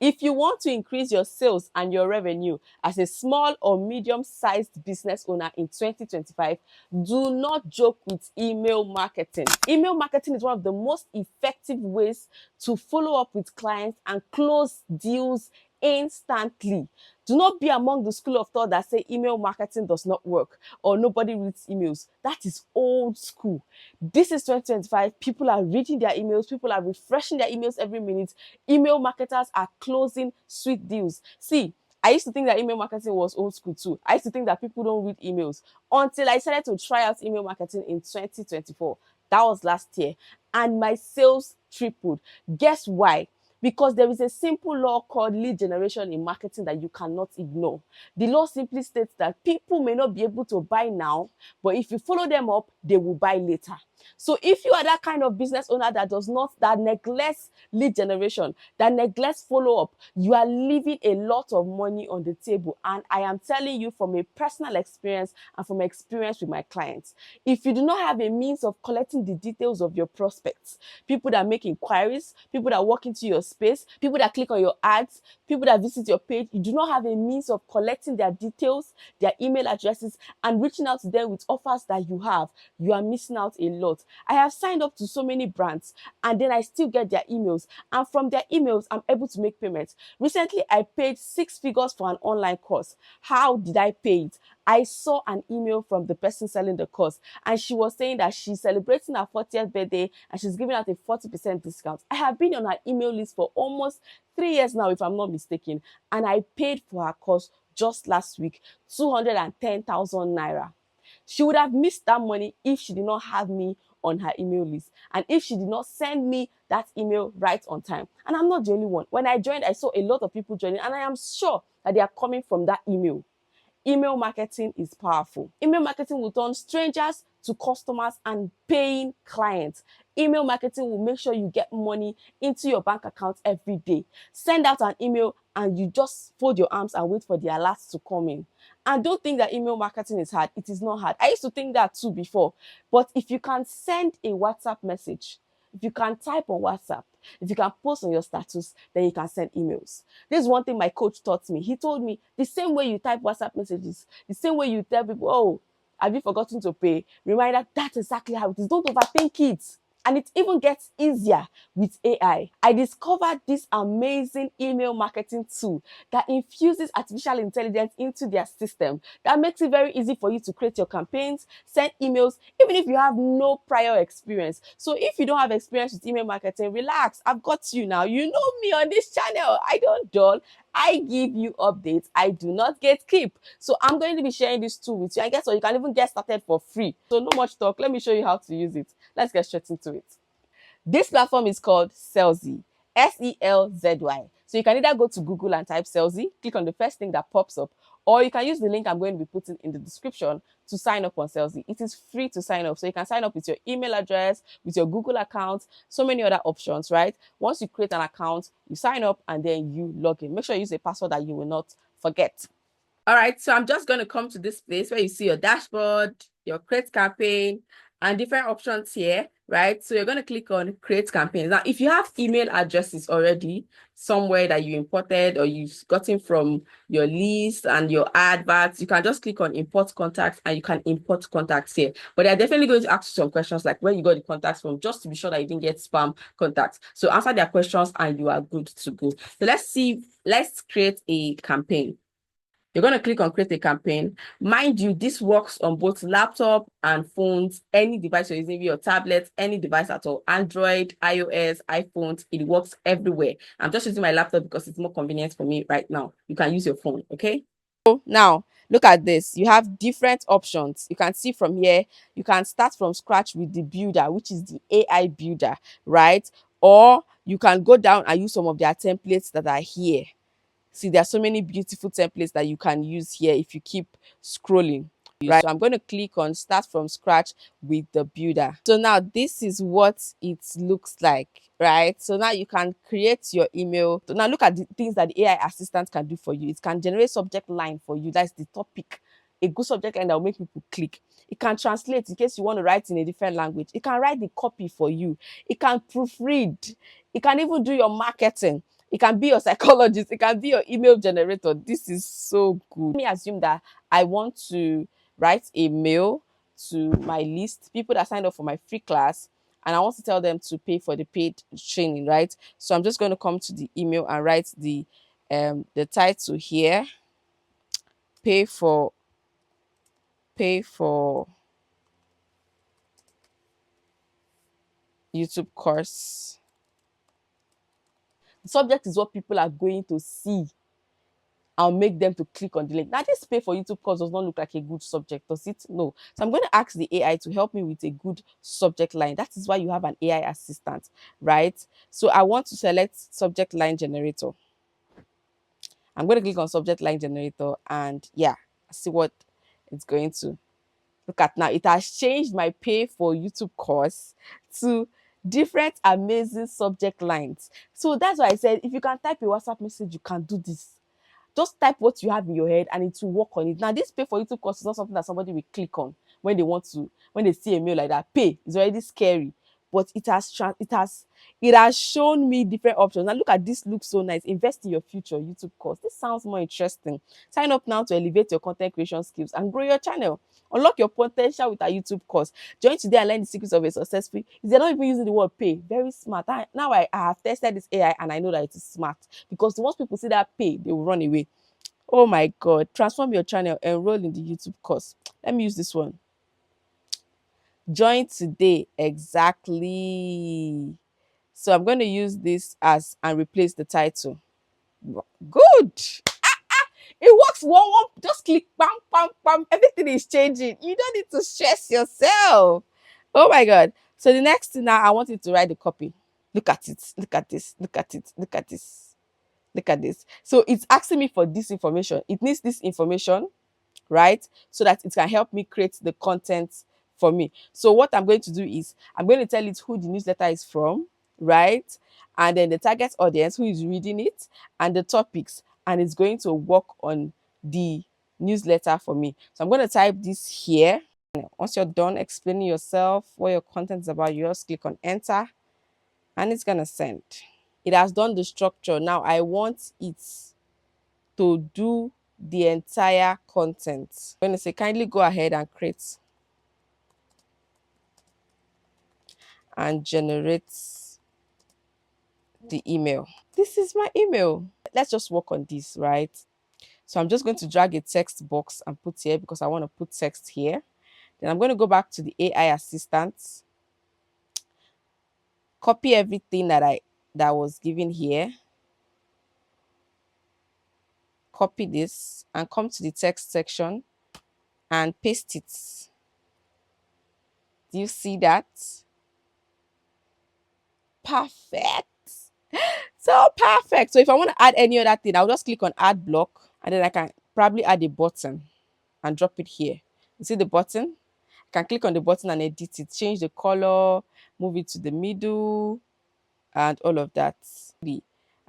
If you want to increase your sales and your revenue as a small or medium-sized business owner in 2025, do not joke with email marketing. Email marketing is one of the most effective ways to follow up with clients and close deals instantly. Do not be among the school of thought that say email marketing does not work or nobody reads emails. That is old school. This is 2025. People are reading their emails. People are refreshing their emails every minute. Email marketers are closing sweet deals. See, I used to think that email marketing was old school too. I used to think that people don't read emails until I started to try out email marketing in 2024. That was last year. And my sales tripled. Guess why? Because there is a simple law called lead generation in marketing that you cannot ignore. The law simply states that people may not be able to buy now, but if you follow them up, they will buy later. So if you are that kind of business owner that neglects lead generation, that neglects follow-up, you are leaving a lot of money on the table. And I am telling you from a personal experience and from experience with my clients, if you do not have a means of collecting the details of your prospects, people that make inquiries, people that walk into your space, people that click on your ads, people that visit your page, you do not have a means of collecting their details, their email addresses, and reaching out to them with offers that you have, you are missing out a lot. I have signed up to so many brands and then I still get their emails, and from their emails I'm able to make payments. Recently I paid 6 figures for an online course. How did I pay it? I saw an email from the person selling the course and she was saying that she's celebrating her 40th birthday and she's giving out a 40% discount. I have been on her email list for almost 3 years now, if I'm not mistaken, and I paid for her course just last week, 210,000 naira. She would have missed that money if she did not have me on her email list and if she did not send me that email right on time. And I'm not the only one. When I joined, I saw a lot of people joining, and I am sure that they are coming from that email. Email marketing is powerful. Email marketing will turn strangers to customers and paying clients. Email marketing will make sure you get money into your bank account every day. Send out an email and you just fold your arms and wait for the alerts to come in. And don't think that email marketing is hard. It is not hard. I used to think that too before. But if you can send a WhatsApp message, if you can type on WhatsApp, if you can post on your status, then you can send emails. This is one thing my coach taught me. He told me the same way you type WhatsApp messages, the same way you tell people, oh, have you forgotten to pay? Reminder, that's exactly how it is. Don't overthink it. And it even gets easier with AI. I discovered this amazing email marketing tool that infuses artificial intelligence into their system. That makes it very easy for you to create your campaigns, send emails, even if you have no prior experience. So if you don't have experience with email marketing, relax. I've got you now. You know me on this channel. I don't dull. I give you updates. I do not gatekeep. So I'm going to be sharing this tool with you. I guess so you can even get started for free. So no much talk. Let me show you how to use it. Let's get straight into it. This platform is called Selzy. Selzy. So you can either go to Google and type Selzy, click on the first thing that pops up, or you can use the link I'm going to be putting in the description to sign up on Selzy. It is free to sign up. So you can sign up with your email address, with your Google account, so many other options, right? Once you create an account, you sign up and then you log in. Make sure you use a password that you will not forget. All right, so I'm just going to come to this place where you see your dashboard, your create campaign, and different options here, right? So you're going to click on create campaigns. Now, if you have email addresses already somewhere that you imported or you've gotten from your list and your adverts, you can just click on import contacts and you can import contacts here. But they're definitely going to ask you some questions like where you got the contacts from, just to be sure that you didn't get spam contacts. So answer their questions and you are good to go. So let's create a campaign. You're going to click on create a campaign. Mind you, this works on both laptop and phones, any device you're using, your tablet, any device at all, Android, iOS, iPhones, it works everywhere. I'm just using my laptop because it's more convenient for me right now. You can use your phone, okay? So now, look at this. You have different options. You can see from here, you can start from scratch with the builder, which is the AI builder, right? Or you can go down and use some of their templates that are here. See, there are so many beautiful templates that you can use here if you keep scrolling, right? So I'm going to click on start from scratch with the builder. So now this is what it looks like, right? So now you can create your email. So now look at the things that the AI assistant can do for you. It can generate subject line for you. That's the topic. A good subject line that will make people click. It can translate in case you want to write in a different language. It can write the copy for you. It can proofread. It can even do your marketing. It can be your psychologist. It can be your email generator. This is so good. Let me assume that I want to write a mail to my list, people that signed up for my free class, and I want to tell them to pay for the paid training, right? So I'm just going to come to the email and write the title here. Pay for YouTube course. The subject is what people are going to see. I'll make them to click on the link. Now, this pay for YouTube course does not look like a good subject, does it? No. So I'm going to ask the AI to help me with a good subject line. That is why you have an AI assistant, right? So I want to select subject line generator. I'm going to click on subject line generator and yeah, see what it's going to look at now. It has changed my pay for YouTube course to different amazing subject lines. So that's why I said, if you can type a WhatsApp message, you can do this. Just type what you have in your head and it will work on it. Now, this pay for YouTube course is not something that somebody will click on when they see a mail like that. Pay is already scary, but it has shown me different options. Now, look at this, looks so nice. Invest in your future YouTube course. This sounds more interesting. Sign up now to elevate your content creation skills and grow your channel. Unlock your potential with our YouTube course. Join today and learn the secrets of a successful. They're not even using the word pay. Very smart. Now I have tested this AI and I know that it is smart, because once people see that pay, they will run away. Oh my God. Transform your channel. Enroll in the YouTube course. Let me use this one. Join today. Exactly. So I'm going to use this as and replace the title. Good. It works one. Just click, bam, bam, bam. Everything is changing. You don't need to stress yourself. Oh my God. So the next thing now, I want you to write the copy. Look at it. Look at this. Look at it. Look at this. Look at this. So it's asking me for this information. It needs this information, right? So that it can help me create the content for me. So what I'm going to do is I'm going to tell it who the newsletter is from, right? And then the target audience, who is reading it, and the topics. And it's going to work on the newsletter for me. So I'm going to type this here. Once you're done explaining yourself, what your content is about, you just click on enter and it's going to send. It has done the structure. Now I want it to do the entire content. I'm going to say, kindly go ahead and create and generate the email. This is my email. Let's just work on this, right? So I'm just going to drag a text box and put here because I want to put text here. Then I'm going to go back to the AI assistant, copy everything that was given here, copy this and come to the text section and paste it. Do you see that? Perfect. So perfect. So if I want to add any other thing, I'll just click on add block and then I can probably add a button and drop it here. You see the button? I can click on the button and edit it, change the color, move it to the middle and all of that. And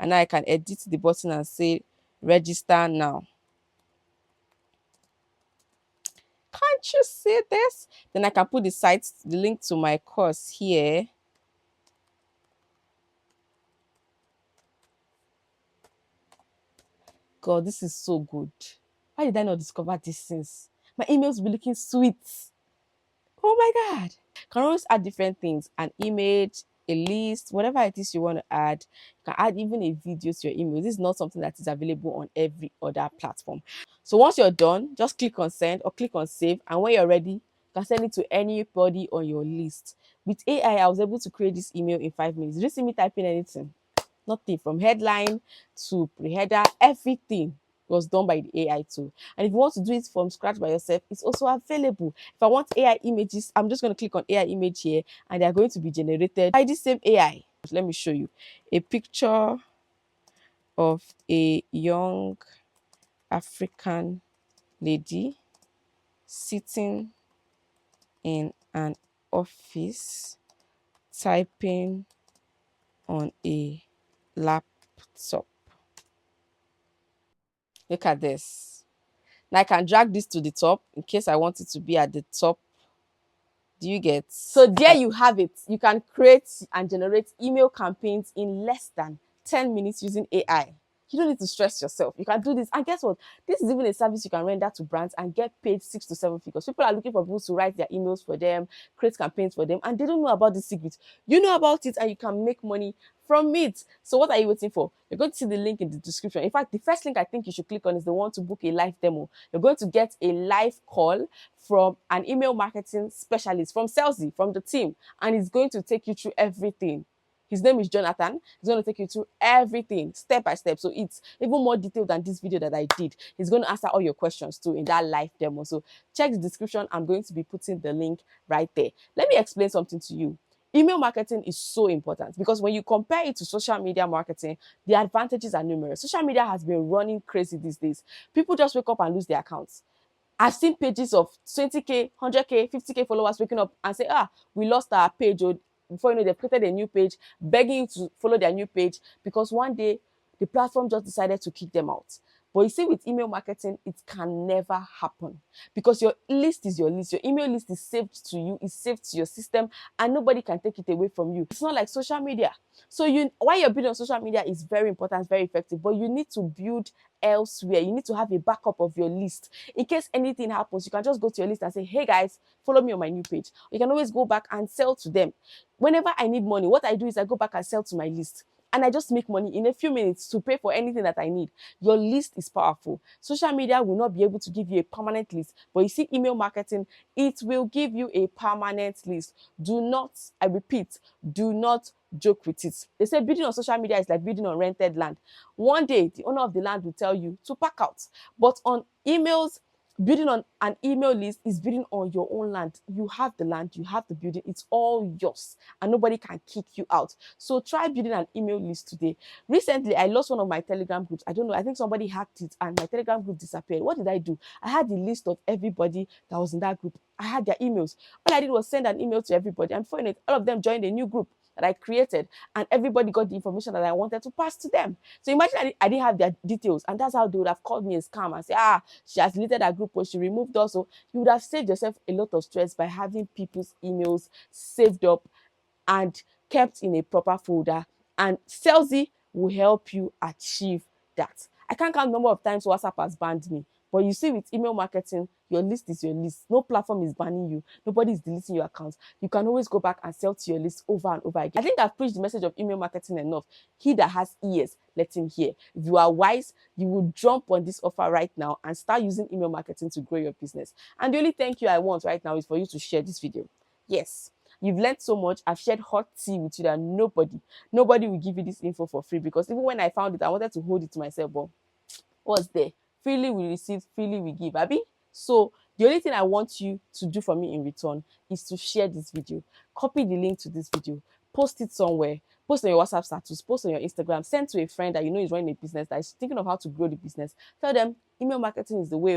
now I can edit the button and say register now. Can't you see this? Then I can put the link to my course here. God, this is so good. Why did I not discover this since? My emails will be looking sweet. Oh my God. You can always add different things, an image, a list, whatever it is you want to add. You can add even a video to your email. This is not something that is available on every other platform. So once you're done, just click on send or click on save. And when you're ready, you can send it to anybody on your list. With AI, I was able to create this email in 5 minutes. Did you see me typing anything? Nothing, from headline to pre-header, everything was done by the AI tool. And if you want to do it from scratch by yourself, it's also available. If I want AI images, I'm just going to click on AI image here and they're going to be generated by the same AI. Let me show you a picture of a young African lady sitting in an office typing on a laptop. Look at this. Now I can drag this to the top in case I want it to be at the top. Do you get? So there you have it. You can create and generate email campaigns in less than 10 minutes using AI. You don't need to stress yourself. You can do this. And guess what? This is even a service you can render to brands and get paid 6 to 7 figures. People are looking for people to write their emails for them, create campaigns for them, and they don't know about this secret. You know about it and you can make money from it. So what are you waiting for? You're going to see the link in the description. In fact, the first link I think you should click on is the one to book a live demo. You're going to get a live call from an email marketing specialist from Selzy, from the team, and he's going to take you through everything. His name is Jonathan. He's going to take you through everything step by step. So it's even more detailed than this video that I did. He's going to answer all your questions too in that live demo. So check the description. I'm going to be putting the link right there. Let me explain something to you. Email marketing is so important because when you compare it to social media marketing, the advantages are numerous. Social media has been running crazy these days. People just wake up and lose their accounts. I've seen pages of 20K, 100K, 50K followers waking up and say, we lost our page. Or before you know, they've created a new page, begging you to follow their new page because one day the platform just decided to kick them out. But you see, with email marketing, it can never happen because your list is your list. Your email list is saved to you, is saved to your system, and nobody can take it away from you. It's not like social media. So while you're building on social media is very important, very effective, but you need to build elsewhere. You need to have a backup of your list. In case anything happens, you can just go to your list and say, hey guys, follow me on my new page. You can always go back and sell to them. Whenever I need money, what I do is I go back and sell to my list. And I just make money in a few minutes to pay for anything that I need. Your list is powerful. Social media will not be able to give you a permanent list, but you see, email marketing, it will give you a permanent list. Do not, I repeat, do not joke with it. They say building on social media is like building on rented land. One day, the owner of the land will tell you to pack out. But on emails, building on an email list is building on your own land. You have the land, you have the building, it's all yours, and nobody can kick you out. So try building an email list today. Recently, I lost one of my Telegram groups. I don't know, I think somebody hacked it and my Telegram group disappeared. What did I do? I had the list of everybody that was in that group. I had their emails. All I did was send an email to everybody, and for it, all of them joined a new group that I created, and everybody got the information that I wanted to pass to them. So imagine I didn't have their details, and that's how they would have called me a scam and say, she has deleted her group or she removed us. So you would have saved yourself a lot of stress by having people's emails saved up and kept in a proper folder. And Selzy will help you achieve that. I can't count the number of times WhatsApp has banned me. But you see, with email marketing, your list is your list. No platform is banning you. Nobody is deleting your accounts. You can always go back and sell to your list over and over again. I think I've preached the message of email marketing enough. He that has ears, let him hear. If you are wise, you will jump on this offer right now and start using email marketing to grow your business. And the only thank you I want right now is for you to share this video. Yes. You've learned so much. I've shared hot tea with you that nobody will give you this info for free, because even when I found it, I wanted to hold it to myself, but what's there? Freely we receive, freely we give, Abby. So the only thing I want you to do for me in return is to share this video, copy the link to this video, post it somewhere, post on your WhatsApp status, post on your Instagram, send to a friend that you know is running a business, that is thinking of how to grow the business. Tell them email marketing is the way.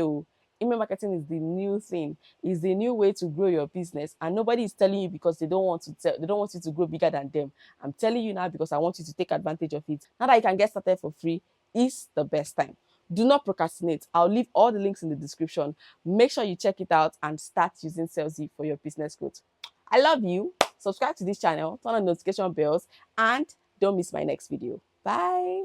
Email marketing is the new thing, is the new way to grow your business, and nobody is telling you because they don't want you to grow bigger than them. I'm telling you now because I want you to take advantage of it. Now that you can get started for free is the best time. Do not procrastinate. I'll leave all the links in the description. Make sure you check it out and start using Selzy for your business growth. I love you. Subscribe to this channel, turn on notification bells, and don't miss my next video. Bye.